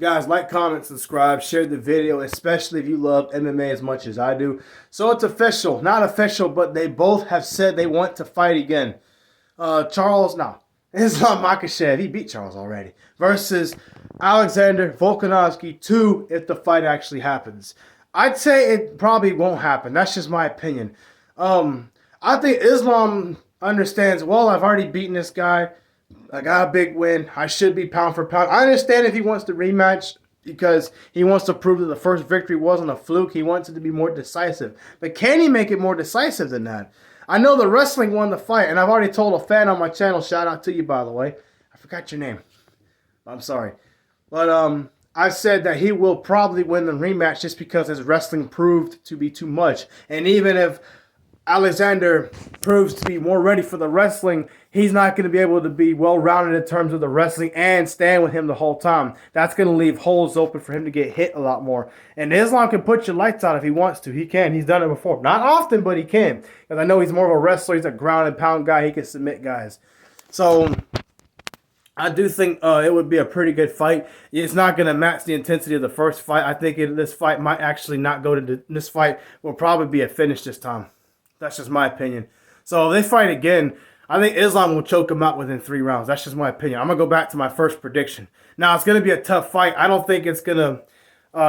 Guys, like, comment, subscribe, share the video, especially if you love MMA as much as I do. So it's official, not official, but they both have said they want to fight again. Islam Makhachev, he beat Charles already, versus Alexander Volkanovski 2 if the fight actually happens. I'd say it probably won't happen. That's just my opinion. I think Islam understands, well, I've already beaten this guy. I got a big win. I should be pound for pound. I understand if he wants to rematch because he wants to prove that the first victory wasn't a fluke. He wants it to be more decisive. But can he make it more decisive than that? I know the wrestling won the fight, and I've already told a fan on my channel, shout out to you, by the way. I forgot your name. I'm sorry. But I said that he will probably win the rematch just because his wrestling proved to be too much. And even if Alexander proves to be more ready for the wrestling, he's not going to be able to be well-rounded in terms of the wrestling and stand with him the whole time. That's going to leave holes open for him to get hit a lot more. And Islam can put your lights out if he wants to. He can. He's done it before. Not often, but he can. Because I know he's more of a wrestler. He's a ground and pound guy. He can submit guys. So I do think it would be a pretty good fight. It's not going to match the intensity of the first fight. I think this fight might actually not go to this fight will probably be a finish this time. That's just my opinion. So if they fight again, I think Islam will choke him out within 3 rounds. That's just my opinion. I'm going to go back to my first prediction. Now, it's going to be a tough fight. I don't think it's going to...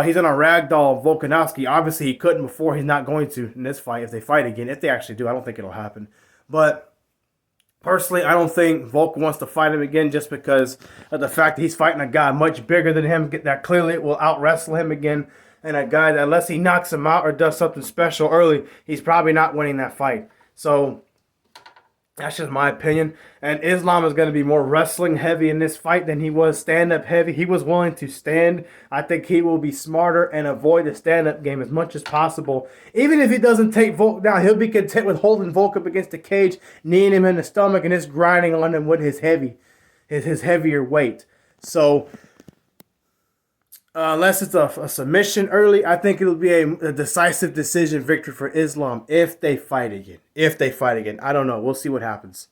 he's going to ragdoll Volkanovski. Obviously, he couldn't before. He's not going to in this fight if they fight again. If they actually do, I don't think it'll happen. But personally, I don't think Volk wants to fight him again just because of the fact that he's fighting a guy much bigger than him that clearly will out-wrestle him again. And a guy that, unless he knocks him out or does something special early, he's probably not winning that fight. So that's just my opinion. And Islam is going to be more wrestling heavy in this fight than he was stand-up heavy. He was willing to stand. I think he will be smarter and avoid the stand-up game as much as possible. Even if he doesn't take Volk down, he'll be content with holding Volk up against the cage, kneeing him in the stomach, and just grinding on him with his heavier weight. So unless it's a submission early, I think it'll be a decisive decision victory for Islam if they fight again. I don't know. We'll see what happens.